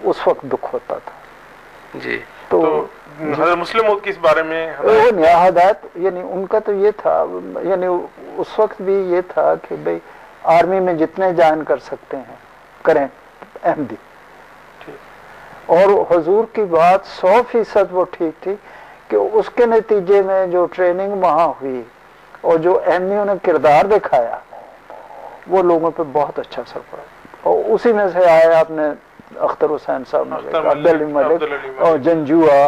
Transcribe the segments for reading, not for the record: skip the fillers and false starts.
उस वक्त दुख होता था जी। तो हज़रत मुस्लिम मौद किस बारे में हदायत, यानी उनका तो ये था, यानी उस वक्त भी ये था कि भाई आर्मी में जितने ज्वाइन कर सकते हैं करें अहमदी। और हुजूर की बात 100% वो ठीक थी कि उसके नतीजे में जो ट्रेनिंग वहाँ हुई और जो अहमियों ने किरदार दिखाया वो लोगों पे बहुत अच्छा असर पड़ा। और उसी में से आए आपने अख्तर हुसैन साहब, अब्दुल अली मलिक और जंजुआ,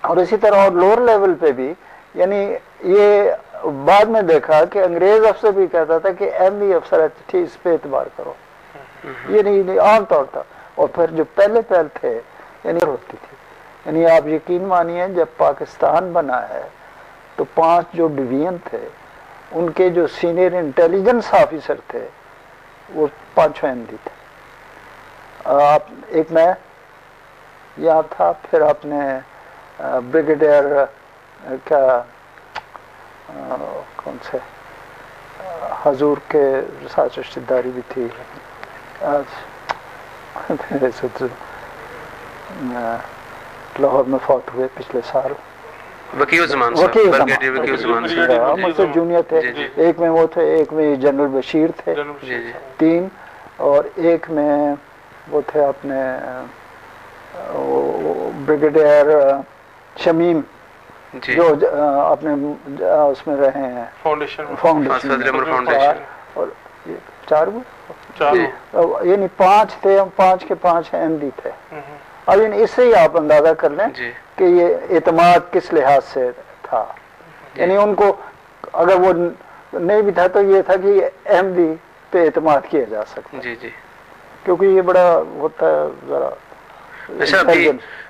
और इसी तरह और लोअर लेवल पे भी। यानी ये बाद में देखा कि अंग्रेज अफसर भी कहता था कि एमई अफसर अच्छी, इस पे एतबार करो, ये नहीं आम तौर था। और फिर जो पहले थे यानी होती थी, यानी आप यकीन मानिए जब पाकिस्तान बना है तो 5 जो डिवीजन थे उनके जो सीनियर इंटेलिजेंस ऑफिसर थे वो 5 अहमदी थे। आप एक मैं यहाँ था, फिर आपने ब्रिगेडियर क्या कौन से हजूर के साथ रिश्तेदारी भी थी, लाहौर में फौत हुए पिछले साल, मुझसे जूनियर थे। एक में वो थे, एक में जनरल बशीर थे, 3, और एक में वो थे अपने ब्रिगेडियर शमीम जो अपने उसमें रहे हैं फाउंडेशन। और 4 हुए, यानी 5 थे, हम 5 के 5 अहमदी थे। अब यानी इससे ही आप अंदाजा कर लें कि ये एतमाद किस लिहाज से था। यानी उनको अगर वो नहीं भी था तो ये था कि अहमदी पे एतमाद किया जा सकता है, क्योंकि ये बड़ा होता है जरा। अच्छा, अभी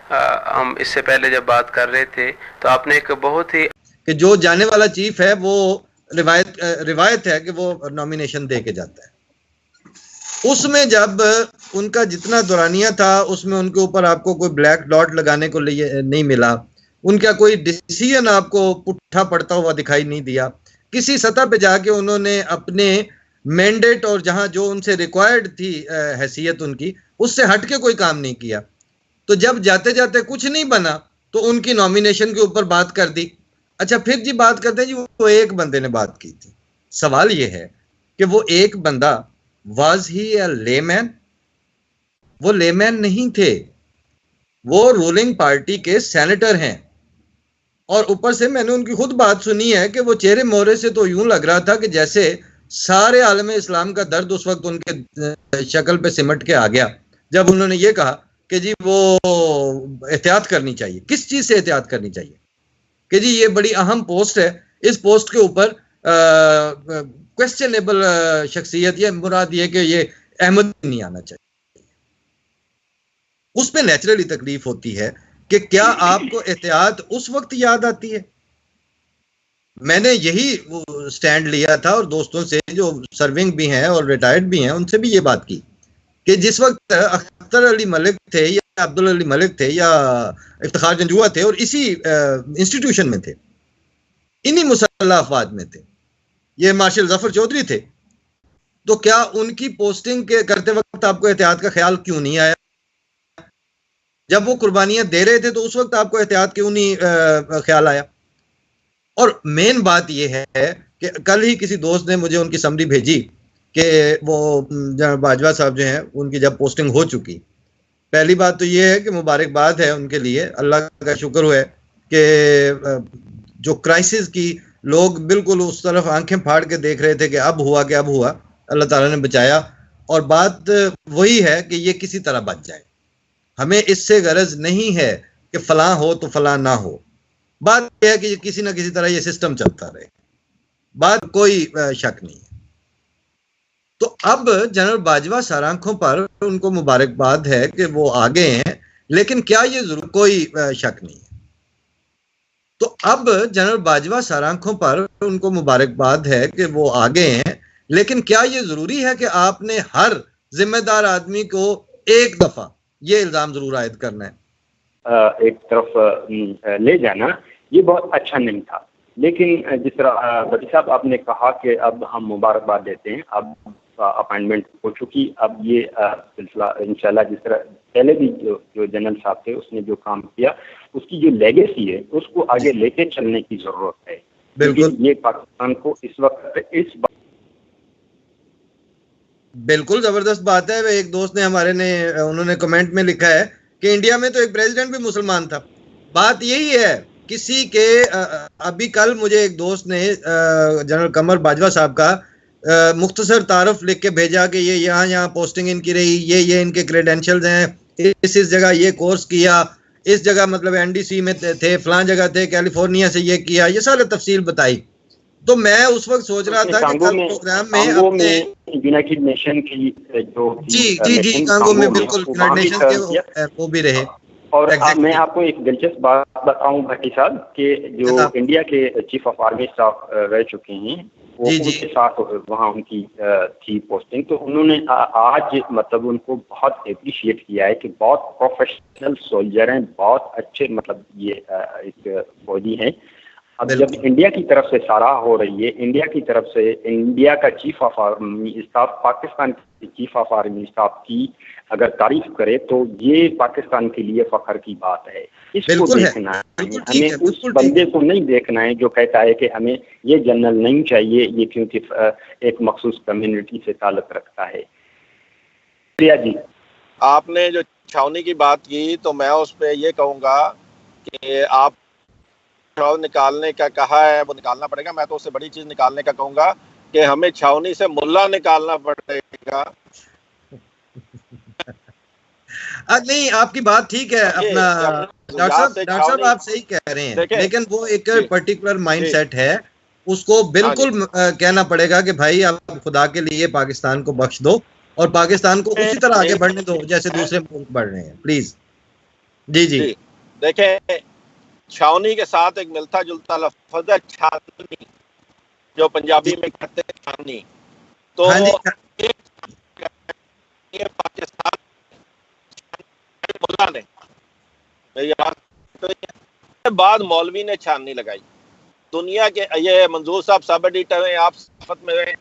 हम इससे पहले जब बात कर रहे थे तो आपने एक बहुत ही कि जो जाने वाला चीफ है वो रिवायत है कि वो नॉमिनेशन दे के जाता है। उसमें जब उनका जितना दौरानिया था उसमें उनके ऊपर आपको कोई ब्लैक डॉट लगाने को लिए नहीं मिला, उनका कोई डिसीजन आपको पुट्ठा पड़ता हुआ दिखाई नहीं दिया। किसी सतह पे जाके उन्होंने अपने मैंडेट और जहां जो उनसे रिक्वायर्ड थी हैसियत उनकी, उससे हटके कोई काम नहीं किया। तो जब जाते जाते कुछ नहीं बना तो उनकी नॉमिनेशन के ऊपर बात कर दी। अच्छा, फिर जी बात करते हैं जी वो एक बंदे ने बात की थी। सवाल ये है कि वो एक बंदा वाज ही अ लेमैन? वो लेमैन नहीं थे, वो रूलिंग पार्टी के सेनेटर हैं। और ऊपर से मैंने उनकी खुद बात सुनी है कि वो चेहरे मोहरे से तो यूं लग रहा था कि जैसे सारे आलम इस्लाम का दर्द उस वक्त उनके शक्ल पे सिमट के आ गया जब उन्होंने ये कहा कि जी वो एहतियात करनी चाहिए। किस चीज से एहतियात करनी चाहिए? कि जी ये बड़ी अहम पोस्ट है, इस पोस्ट के ऊपर क्वेश्चनेबल शख्सियत, ये मुराद ये कि ये अहमद नहीं आना चाहिए। उस पर नेचुरली तकलीफ होती है कि क्या आपको एहतियात उस वक्त याद आती है? मैंने यही स्टैंड लिया था और दोस्तों से जो सर्विंग भी हैं और रिटायर्ड भी हैं उनसे भी ये बात की कि जिस वक्त अख्तर अली मलिक थे या अब्दुल अली मलिक थे या इफ्तिखार जंजुआ थे और इसी इंस्टीट्यूशन में थे, इन्हीं मुसल्लह अफवाज में थे, ये मार्शल जफर चौधरी थे, तो क्या उनकी पोस्टिंग के करते वक्त आपको एहतियात का ख्याल क्यों नहीं आया? जब वो कुर्बानियां दे रहे थे तो उस वक्त आपको एहतियात क्यों नहीं ख्याल आया? और मेन बात यह है कि कल ही किसी दोस्त ने मुझे उनकी समरी भेजी कि वो जनरल बाजवा साहब जो हैं उनकी जब पोस्टिंग हो चुकी, पहली बात तो ये है कि मुबारकबाद है उनके लिए, अल्लाह का शुक्र हुआ कि जो क्राइसिस की लोग बिल्कुल उस तरफ आंखें फाड़ के देख रहे थे कि अब हुआ कि अब हुआ, अल्लाह ताला ने बचाया। और बात वही है कि ये किसी तरह बच जाए, हमें इससे गरज नहीं है कि फलां हो तो फलां ना हो। बात यह है कि किसी ना किसी तरह ये सिस्टम चलता रहे, बात कोई शक नहीं है। तो अब जनरल बाजवा सरांखों पर उनको मुबारकबाद है कि वो आगे हैं, लेकिन क्या ये जरूर कोई शक नहीं है। तो अब जनरल बाजवा सरांखों पर उनको मुबारकबाद है कि वो आगे हैं, लेकिन क्या ये जरूरी है कि आपने हर जिम्मेदार आदमी को एक दफा ये इल्जाम जरूर आयद करना है? एक तरफ ले जाना ये बहुत अच्छा नहीं था, लेकिन जिस तरह बदी साहब आपने कहा कि अब हम मुबारकबाद देते हैं, अब अपॉइंटमेंट हो चुकी, अब ये सिलसिला इंशाल्लाह जिस तरह पहले भी जो जनरल साहब थे उसने जो काम किया, उसकी जो लेगेसी है उसको आगे लेके चलने की जरूरत है। बिल्कुल, ये पाकिस्तान को इस वक्त बिल्कुल जबरदस्त बात है। एक दोस्त ने हमारे ने उन्होंने कमेंट में लिखा है कि इंडिया में तो एक प्रेसिडेंट भी मुसलमान था। बात यही है, किसी के अभी कल मुझे एक दोस्त ने जनरल कमर बाजवा साहब का मुख्तसर तारफ लिख के भेजा कि ये यहाँ पोस्टिंग इनकी रही, ये इनके क्रेडेंशियल्स हैं, इस जगह ये कोर्स किया, इस जगह मतलब एनडीसी में थे, फलां जगह थे, कैलिफोर्निया से ये किया, ये सारे तफसील बताई। तो मैं उस वक्त सोच रहा था कि कल प्रोग्राम में अपने यूनाइटेड नेशन की जो जी कांगो में बिल्कुल यूनाइटेड नेशन के वो भी रहे। और मैं आपको एक दिलचस्प बात बताऊं भट्टी साहब कि जो इंडिया के चीफ ऑफ आर्मी स्टाफ रह चुके हैं वो उनके साथ वहाँ उनकी थी पोस्टिंग, तो उन्होंने आज मतलब उनको बहुत अप्रिशिएट किया है कि बहुत प्रोफेशनल सोल्जर हैं, बहुत अच्छे मतलब ये एक फौजी हैं। अब जब इंडिया की तरफ से सराह हो रही है, इंडिया की तरफ से इंडिया का chief of army staff Pakistan के चीफ ऑफ आर्मी स्टाफ की अगर तारीफ करे तो ये पाकिस्तान के लिए फख्र की बात है। इसको देखना है, हमें उस बंदे को नहीं देखना है जो कहता है कि हमें ये जनरल नहीं चाहिए, ये क्योंकि एक मखसूस कम्युनिटी से ताल्लुक रखता है। प्रिया जी, आपने जो छावनी की बात की तो मैं उस पर ये कहूँगा कि आप निकालने का कहा है वो निकालना पड़ेगा। मैं तो उससे बड़ी चीज निकालने का कहूंगा कि हमें छावनी से मुल्ला निकालना पड़ेगा। नहीं, आपकी बात ठीक है, अपना डॉक्टर साहब आप सही कह रहे हैं, लेकिन वो एक पर्टिकुलर माइंड सेट है, उसको बिल्कुल कहना पड़ेगा कि भाई आप खुदा के लिए पाकिस्तान को बख्श दो और पाकिस्तान को उसी तरह आगे बढ़ने दो जैसे दूसरे मुल्क बढ़ रहे हैं, प्लीज। जी देखें, छावनी के साथ एक मिलता जुलता लफ्ज़ है छावनी, जो पंजाबी में कहते हैं छावनी। तो ये पाकिस्तान मुल्ला ने तो बाद मौलवी ने छाननी लगाई। दुनिया के ये मंजूर साहब सब एडिटर हैं, आप सफत में रहे,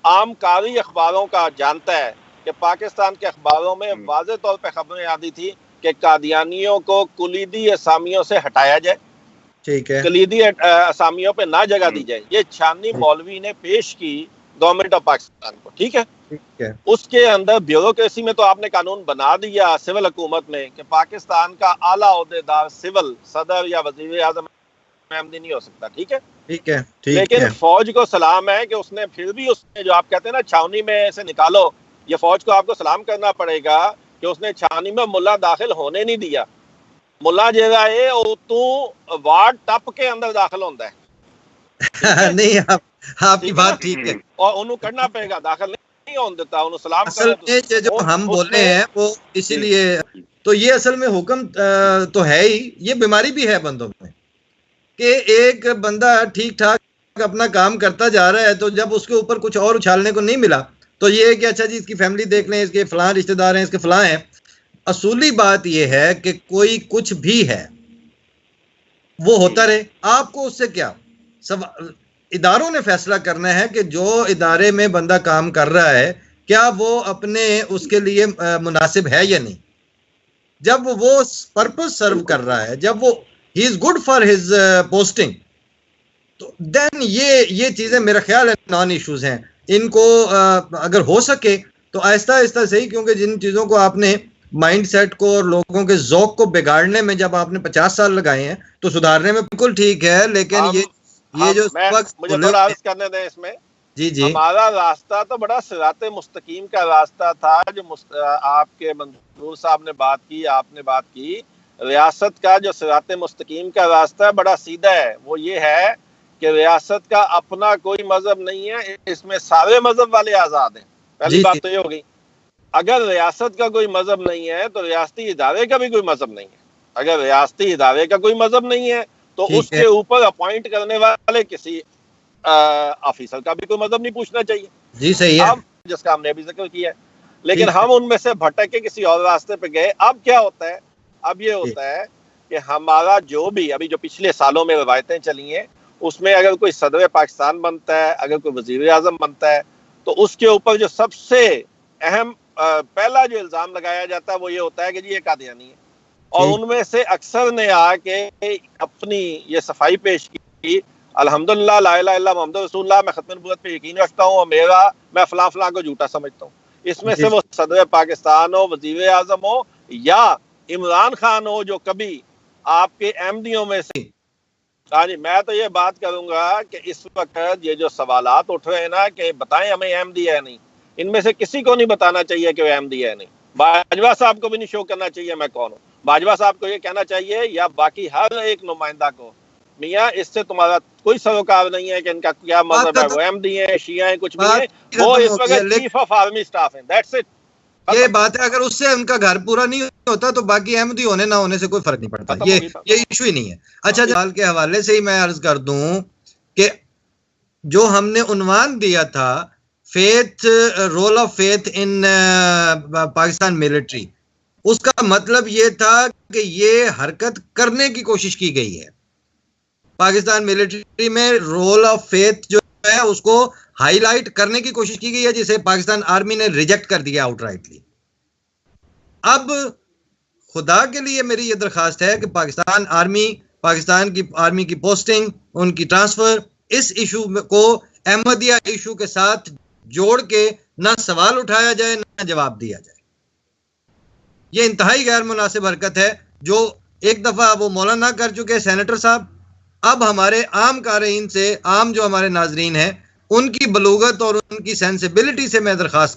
आम कारी अखबारों का जानता है कि पाकिस्तान के अखबारों में वाज़े तौर पर खबरें आती थी कि कादियानियों को कुलीदी असामियों से हटाया जाए, ठीक है, कलीदी असामियों पे ना जगह दी जाए। ये छाननी मौलवी ने पेश की गवर्नमेंट ऑफ पाकिस्तान को, ठीक है। उसके अंदर ब्यूरोक्रेसी में तो आपने कानून बना दिया सिविल हुकूमत में कि पाकिस्तान का आला ओहदेदार सिविल सदर या वजीर आजम नहीं हो सकता, ठीक है। लेकिन फौज को सलाम है कि उसने फिर भी उसने जो आप कहते हैं ना छावनी में से निकालो, ये फौज को आपको सलाम करना पड़ेगा कि उसने छावनी में मुल्ला दाखिल होने नहीं दिया। मुल्ला जेगा है और तू वार्ड टप के अंदर दाखिल होता है। नहीं, आपकी बात ठीक है, और उन्हें करना पड़ेगा, दाखिल नहीं होने देता, उन्हें सलाम असल में जो हम बोल रहे हैं वो इसीलिए तो ये असल में हुक्म तो है ही, ये बीमारी भी है बंदों में कि एक बंदा ठीक ठाक अपना काम करता जा रहा है तो जब उसके ऊपर कुछ और उछालने को नहीं मिला तो ये है कि अच्छा जी इसकी फैमिली देख लें, इसके फलां रिश्तेदार हैं, इसके फलां हैं। असूली बात यह है कि कोई कुछ भी है वो होता रहे, आपको उससे क्या, सब इदारों ने फैसला करना है कि जो इदारे में बंदा काम कर रहा है क्या वो अपने उसके लिए मुनासिब है या नहीं। जब वो पर्पस सर्व कर रहा है, जब वो he is good for his posting, तो देन ये चीजें मेरा ख्याल है नॉन इश्यूज हैं। इनको अगर हो सके तो आहिस्ता आहिस्ता सही, क्योंकि जिन चीजों को आपने माइंड सेट को और लोगों के ज़ौक़ को बिगाड़ने में जब आपने 50 साल लगाए हैं तो सुधारने में बिल्कुल ठीक है, लेकिन ये जो मुझे थोड़ा अर्ज करने दें इसमें। जी हमारा रास्ता तो बड़ा सिराते मुस्तकीम का रास्ता था, जो आपके मंजूर साहब ने बात की, आपने बात की, रियासत का जो सिराते मुस्तकीम का रास्ता है बड़ा सीधा है। वो ये है कि रियासत का अपना कोई मजहब नहीं है, इसमें सारे मजहब वाले आजाद हैं। पहली बात तो ये होगी। अगर रियासत का कोई मजहब नहीं है तो रियासती इदारे का भी कोई मजहब नहीं है। अगर रियासती इदारे का कोई मजहब नहीं है तो उसके ऊपर अपॉइंट करने वाले किसी ऑफिसर का भी कोई मजहब नहीं पूछना चाहिए। जी सही है, जिसका हमने अभी जिक्र किया है। लेकिन हम उनमें से भटक के किसी और रास्ते पे गए। अब क्या होता है, अब ये होता है कि हमारा जो भी अभी जो पिछले सालों में रवायतें चली हैं उसमें अगर कोई सदर पाकिस्तान बनता है, अगर कोई वजीर आजम बनता है, तो उसके ऊपर जो सबसे अहम पहला जो इल्जाम लगाया जाता है वो ये होता है कि जी ये कादियानी है, और उनमें से अक्सर ने आके अपनी ये सफाई पेश की, अल्हम्दुलिल्लाह ला इलाहा इल्लल्लाह मुहम्मद रसूलुल्लाह, मैं खत्म नबूवत पे यकीन रखता हूँ और मैं फलां फलां को झूठा समझता हूँ। इसमें से वो सदर पाकिस्तान हो, वजीर आजम हो या इमरान खान हो, जो कभी आपके अहमदियों में से, हाँ जी, मैं तो ये बात करूंगा कि इस वक्त ये जो सवालात उठ रहे हैं ना कि बताएं हमें अहमदी है नहीं, इनमें से किसी को नहीं बताना चाहिए कि वो अहमदी है नहीं। बाजवा साहब को भी नहीं शो करना चाहिए मैं कौन हूँ, बाजवा साहब को ये कहना चाहिए या बाकी हर एक नुमाइंदा को, मियाँ इससे तुम्हारा कोई सरोकार नहीं है कि इनका क्या मजहब है, वो अहमदी है, शिया है, कुछ भी है, वो इस वक्त चीफ ऑफ आर्मी स्टाफ है, दैट्स इट। ये बात है, अगर उससे उनका घर पूरा नहीं होता तो बाकी अहमदी होने ना होने से कोई फर्क नहीं पड़ता, ये इशू ही नहीं है। अच्छा, सवाल के हवाले से ही मैं अर्ज कर दूं कि जो हमने उन्वान दिया था faith, role of faith in Pakistan military, उसका मतलब ये था कि ये हरकत करने की कोशिश की गई है। पाकिस्तान मिलिट्री में रोल ऑफ फेथ जो है उसको हाईलाइट करने की कोशिश की गई है, जिसे पाकिस्तान आर्मी ने रिजेक्ट कर दिया आउटराइटली। अब खुदा के लिए मेरी ये दरखास्त है कि पाकिस्तान की आर्मी की पोस्टिंग, उनकी ट्रांसफर, इस इशू को अहमदिया इशू के साथ जोड़ के ना सवाल उठाया जाए ना जवाब दिया जाए। ये इंतहाई गैर मुनासिब हरकत है जो एक दफा वो मौलाना कर चुके सेनेटर साहब। अब हमारे आम क़ारीन से, आम जो हमारे नाजरीन हैं, उनकी बलूगत और उनकी सेंसिबिलिटी से मैं दरखास्त